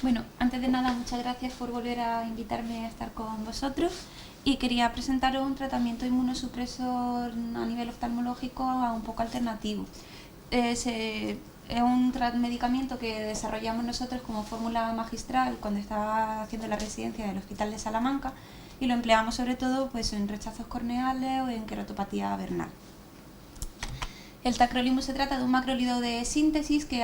Bueno, antes de nada, muchas gracias por volver a invitarme a estar con vosotros y quería presentaros un tratamiento inmunosupresor a nivel oftalmológico un poco alternativo. Es un medicamento que desarrollamos nosotros como fórmula magistral cuando estaba haciendo la residencia del Hospital de Salamanca y lo empleamos sobre todo pues, en rechazos corneales o en queratopatía vernal. El tacrolimus se trata de un macrólido de síntesis que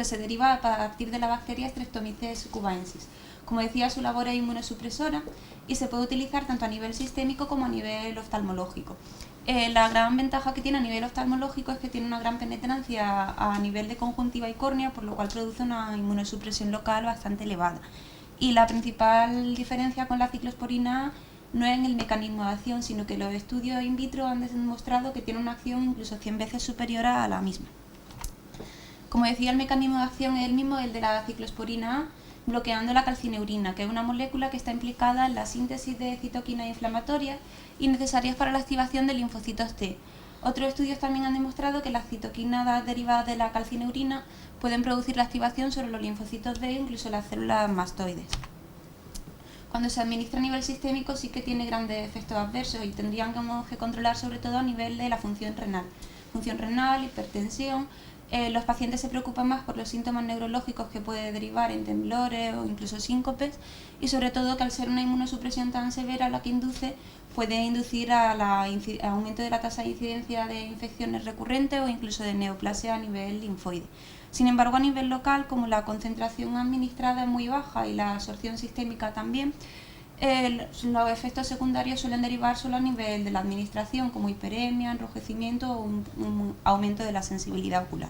se deriva a partir de la bacteria Streptomyces cubaensis. Como decía, su labor es inmunosupresora y se puede utilizar tanto a nivel sistémico como a nivel oftalmológico. La gran ventaja que tiene a nivel oftalmológico es que tiene una gran penetrancia a nivel de conjuntiva y córnea, por lo cual produce una inmunosupresión local bastante elevada. Y la principal diferencia con la ciclosporina A no es en el mecanismo de acción, sino que los estudios in vitro han demostrado que tiene una acción incluso 100 veces superior a la misma. Como decía, el mecanismo de acción es el mismo el de la ciclosporina A, bloqueando la calcineurina, que es una molécula que está implicada en la síntesis de citoquinas inflamatorias y necesarias para la activación de linfocitos T. Otros estudios también han demostrado que las citoquinas derivadas de la calcineurina pueden producir la activación sobre los linfocitos B, incluso las células mastoides. Cuando se administra a nivel sistémico sí que tiene grandes efectos adversos y tendrían que controlar sobre todo a nivel de la función renal. Función renal, hipertensión. Los pacientes se preocupan más por los síntomas neurológicos que puede derivar en temblores o incluso síncopes y sobre todo que al ser una inmunosupresión tan severa la que induce puede inducir al aumento de la tasa de incidencia de infecciones recurrentes o incluso de neoplasia a nivel linfoide. Sin embargo, a nivel local, como la concentración administrada es muy baja y la absorción sistémica también, los efectos secundarios suelen derivar solo a nivel de la administración, como hiperemia, enrojecimiento o un aumento de la sensibilidad ocular.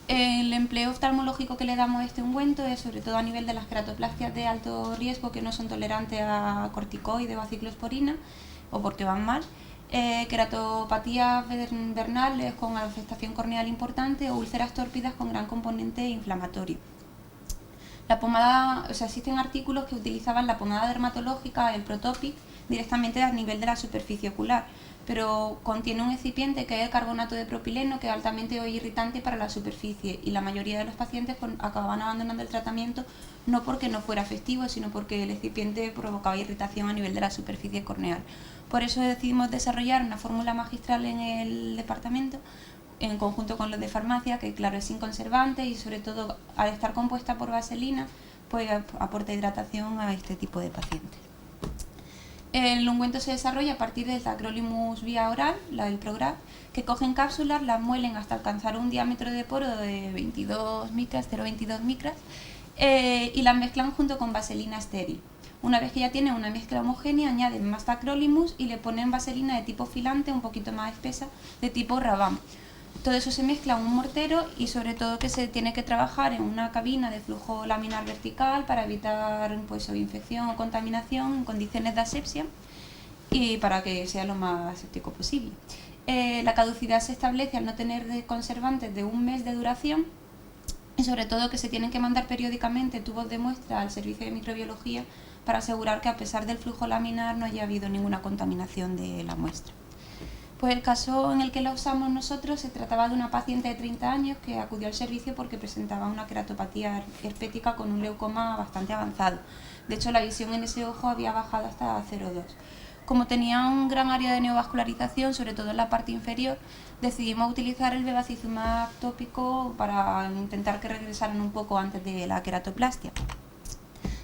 El empleo oftalmológico que le damos a este ungüento es sobre todo a nivel de las queratoplastias de alto riesgo que no son tolerantes a corticoides o a ciclosporina o porque van mal, queratopatías vernales con afectación corneal importante o úlceras tórpidas con gran componente inflamatorio. La pomada, existen artículos que utilizaban la pomada dermatológica, el Protopic, directamente a nivel de la superficie ocular, pero contiene un excipiente que es el carbonato de propileno, que es altamente irritante para la superficie, y la mayoría de los pacientes acababan abandonando el tratamiento no porque no fuera efectivo, sino porque el excipiente provocaba irritación a nivel de la superficie corneal. Por eso decidimos desarrollar una fórmula magistral en el departamento, en conjunto con los de farmacia, que claro es sin conservantes y sobre todo al estar compuesta por vaselina, pues aporta hidratación a este tipo de pacientes. El ungüento se desarrolla a partir del tacrolimus vía oral, el Prograf, que cogen cápsulas, las muelen hasta alcanzar un diámetro de poro de 22 micras, 0,22 micras, y las mezclan junto con vaselina estéril. Una vez que ya tienen una mezcla homogénea, añaden más tacrolimus y le ponen vaselina de tipo filante, un poquito más espesa, de tipo Raban. Todo eso se mezcla en un mortero y sobre todo que se tiene que trabajar en una cabina de flujo laminar vertical para evitar pues, infección o contaminación en condiciones de asepsia y para que sea lo más aséptico posible. La caducidad se establece al no tener conservantes de un mes de duración y sobre todo que se tienen que mandar periódicamente tubos de muestra al servicio de microbiología para asegurar que a pesar del flujo laminar no haya habido ninguna contaminación de la muestra. Pues el caso en el que la usamos nosotros se trataba de una paciente de 30 años que acudió al servicio porque presentaba una queratopatía herpética con un leucoma bastante avanzado. De hecho, la visión en ese ojo había bajado hasta 0,2. Como tenía un gran área de neovascularización, sobre todo en la parte inferior, decidimos utilizar el bevacizumab tópico para intentar que regresaran un poco antes de la queratoplastia.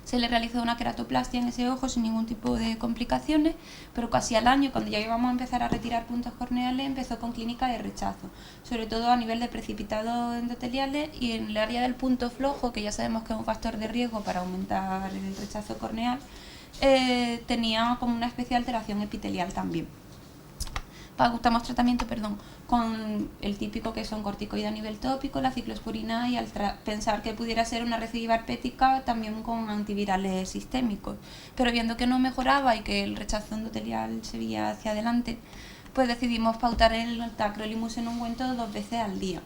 Se le realizó una queratoplastia en ese ojo sin ningún tipo de complicaciones, pero casi al año, cuando ya íbamos a empezar a retirar puntos corneales, empezó con clínica de rechazo, sobre todo a nivel de precipitados endoteliales y en el área del punto flojo, que ya sabemos que es un factor de riesgo para aumentar el rechazo corneal, tenía como una especie de alteración epitelial también. Pautamos tratamiento con el típico que son corticoides a nivel tópico, la ciclosporina y al pensar que pudiera ser una recidiva herpética también con antivirales sistémicos. Pero viendo que no mejoraba y que el rechazo endotelial seguía hacia adelante, pues decidimos pautar el tacrolimus en ungüento 2 veces al día.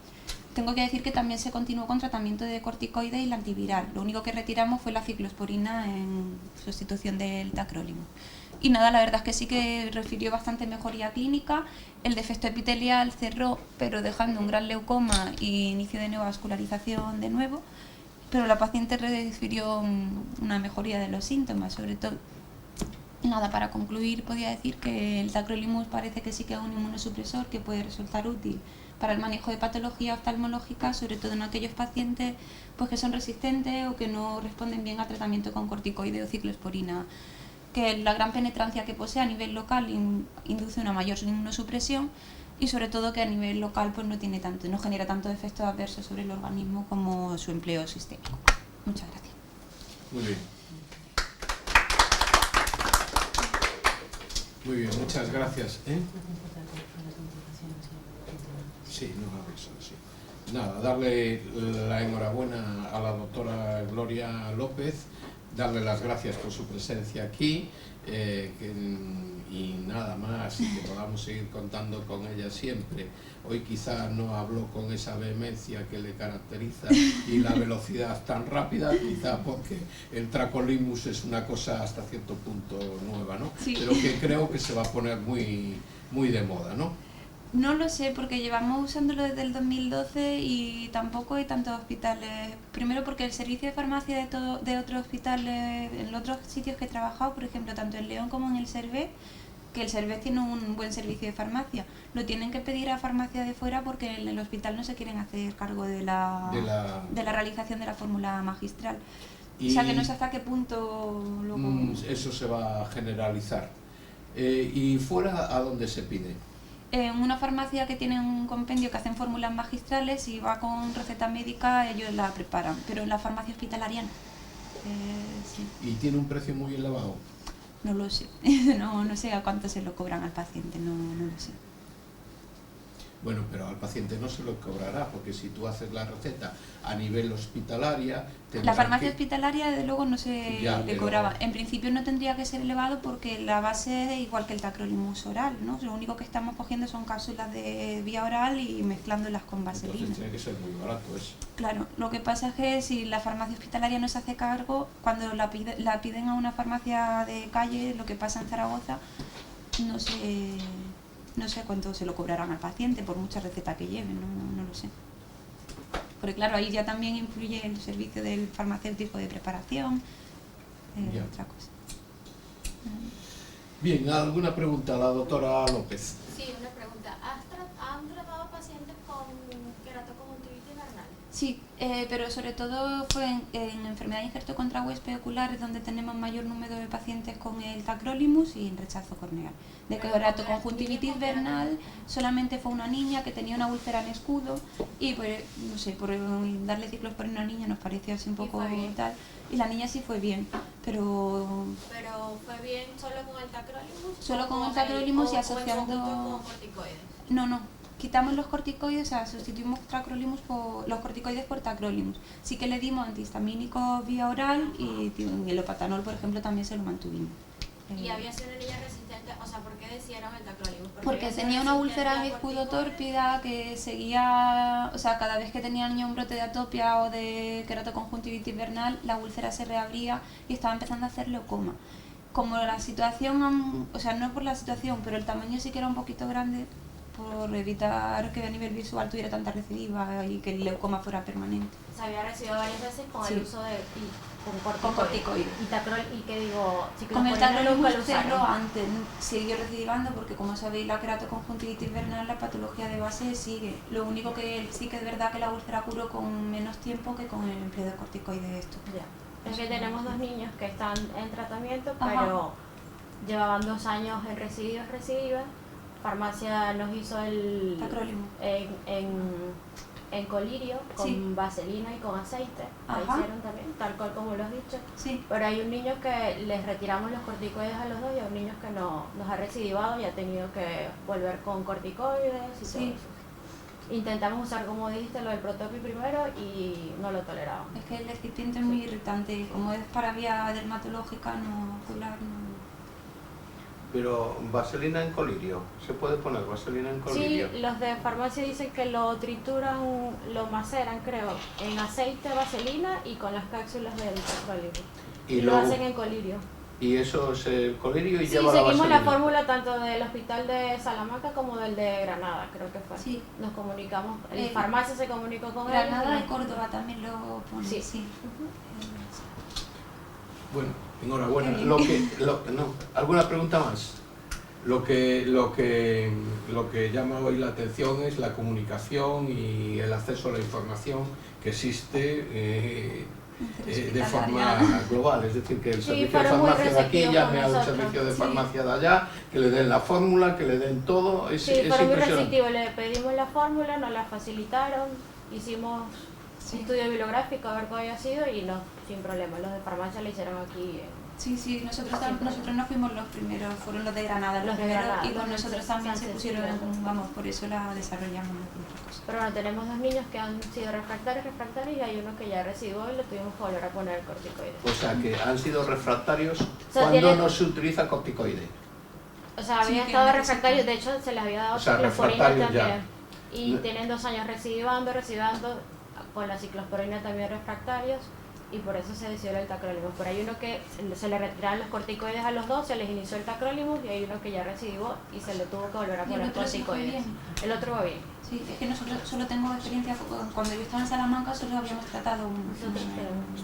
Tengo que decir que también se continuó con tratamiento de corticoides y la antiviral. Lo único que retiramos fue la ciclosporina en sustitución del tacrolimus. Y nada, la verdad es que sí que refirió bastante mejoría clínica, el defecto epitelial cerró, pero dejando un gran leucoma y inicio de neovascularización de nuevo, pero la paciente refirió una mejoría de los síntomas, sobre todo. Nada, para concluir, podría decir que el tacrolimus parece que sí que es un inmunosupresor que puede resultar útil para el manejo de patología oftalmológica, sobre todo en aquellos pacientes pues, que son resistentes o que no responden bien al tratamiento con corticoide o ciclosporina, que la gran penetrancia que posee a nivel local induce una mayor inmunosupresión y sobre todo que a nivel local pues, no genera tantos efectos adversos sobre el organismo como su empleo sistémico. Muchas gracias. Muy bien. Muy bien, muchas gracias. Sí, no aviso, sí. Nada, darle la enhorabuena a la doctora Gloria López, darle las gracias por su presencia aquí y nada más, y que podamos seguir contando con ella siempre. Hoy quizá no habló con esa vehemencia que le caracteriza y la velocidad tan rápida, quizá porque el tacrolimus es una cosa hasta cierto punto nueva, ¿no? Sí. Pero que creo que se va a poner muy, muy de moda, ¿no? No lo sé, porque llevamos usándolo desde el 2012 y tampoco hay tantos hospitales. Primero porque el servicio de farmacia de otros hospitales, en los otros sitios que he trabajado, por ejemplo, tanto en León como en el Servet, que el Servet tiene un buen servicio de farmacia, lo tienen que pedir a farmacia de fuera porque en el hospital no se quieren hacer cargo de la realización de la fórmula magistral. O sea que no sé hasta qué punto luego... Eso se va a generalizar. ¿Y fuera a dónde se pide? En una farmacia que tiene un compendio que hacen fórmulas magistrales, y va con receta médica, ellos la preparan, pero en la farmacia hospitalaria no. Sí. ¿Y tiene un precio muy elevado? No lo sé, no sé a cuánto se lo cobran al paciente, no lo sé. Bueno, pero al paciente no se lo cobrará, porque si tú haces la receta a nivel hospitalaria... La farmacia hospitalaria, desde luego, no se le cobraba. En principio no tendría que ser elevado porque la base es igual que el tacrolimus oral, ¿no? Lo único que estamos cogiendo son cápsulas de vía oral y mezclándolas con vaselina. Entonces tiene que ser muy barato eso. Claro, lo que pasa es que si la farmacia hospitalaria no se hace cargo, cuando la piden a una farmacia de calle, lo que pasa en Zaragoza, no sé cuánto se lo cobrarán al paciente por mucha receta que lleven, no lo sé. Porque claro, ahí ya también influye el servicio del farmacéutico de preparación, otra cosa. Bien, ¿alguna pregunta a la doctora López? Sí, una pregunta. ¿Han tratado pacientes con queratoconjuntivitis vernal? Sí, pero sobre todo fue en enfermedad de injerto contra huésped ocular, es donde tenemos mayor número de pacientes con el tacrolimus y en rechazo corneal. De queratoconjuntivitis vernal solamente fue una niña que tenía una úlcera en escudo y pues, no sé, por darle ciclosporina a una niña nos pareció así un poco tal. Y la niña sí fue bien, pero... ¿Pero fue bien solo con el tacrolimus? Solo con el tacrolimus y asociando... con corticoides. No. Quitamos los corticoides, o sea, sustituimos los corticoides por tacrolimus. Sí que le dimos antihistamínicos vía oral y el opatanol, por ejemplo, también se lo mantuvimos. ¿Y había sido una niña resistente? O sea, ¿por qué decidieron el tacrolimus? Porque tenía una úlcera en escudo tórpida que seguía, o sea, cada vez que tenía el niño un brote de atopia o de queratoconjuntivitis vernal, la úlcera se reabría y estaba empezando a hacer leucoma. Como la situación, o sea, no por la situación, pero el tamaño sí que era un poquito grande, por evitar que a nivel visual tuviera tanta recidiva y que el leucoma fuera permanente. Se había recibido varias veces con el uso de con corticoides. ¿Y qué digo? Con el tacrolimus antes siguió recidivando porque, como sabéis, la queratoconjuntivitis vernal, la patología de base sigue. Lo único que sí que es verdad que la úlcera curó con menos tiempo que con el empleo de corticoides estos. Ya. Es que tenemos dos niños que están en tratamiento, pero llevaban 2 años en recidivas. Farmacia nos hizo el tacrolimus en colirio con vaselina y con aceite. Lo hicieron también, tal cual como lo has dicho. Sí. Pero hay un niño que les retiramos los corticoides a los dos y hay un niño que nos ha recidivado y ha tenido que volver con corticoides y todo eso. Intentamos usar, como dijiste, lo del Protopi primero y no lo toleraban. Es que el excipiente es muy irritante y como es para vía dermatológica, no ocular, no... Pero vaselina en colirio, ¿se puede poner vaselina en colirio? Sí, los de farmacia dicen que lo trituran, lo maceran, creo, en aceite, vaselina y con las cápsulas del tacrolimus. Y lo hacen en colirio. Y eso es el colirio y Sí, lleva la seguimos la vaselina. fórmula tanto del hospital de Salamanca como del de Granada, creo que fue. Sí. Nos comunicamos, el farmacia se comunicó con Granada ellos. y Córdoba también lo ponen, Sí. sí. Bueno, enhorabuena. Qué Lo bien. que, no, ¿alguna pregunta más? Lo que llama hoy la atención es la comunicación y el acceso a la información que existe de forma global, es decir, que el Sí, servicio de fueron muy farmacia de aquí receptivos llame con al nosotros. servicio de Sí. farmacia de allá, que le den la fórmula, que le den todo, es Sí, fueron muy impresionante. receptivos, le pedimos la fórmula, nos la facilitaron, hicimos Sí. estudio bibliográfico a ver cuál había sido y no, sin problema, los de farmacia le hicieron aquí. Sí, sí, nosotros no fuimos los primeros, fueron los de Granada los Los de primeros, Granada, y con los de nosotros también se Sánchez, pusieron sí, en claro. común, vamos, por eso la desarrollamos otra cosa. Pero bueno, tenemos 2 niños que han sido refractarios y hay uno que ya recibió y le tuvimos que volver a poner corticoides. O sea, que han sido refractarios sea, cuando tiene- no se utiliza corticoide. O sea, había Sí, que estado necesitan. refractarios, de hecho se les había dado O sea, ciclosporina refractarios ya. también. Y No. tienen 2 años recidivando con la ciclosporina también refractarios y por eso se decidió el tacrolimus. Pero hay uno que se le retiraron los corticoides a los 2, se les inició el tacrolimus y hay uno que ya recidivó y se le tuvo que volver a Y el poner otro se fue corticoides. bien. El otro va bien. Sí, es que nosotros solo tengo experiencia, cuando yo estaba en Salamanca solo habíamos tratado Nosotros tenemos.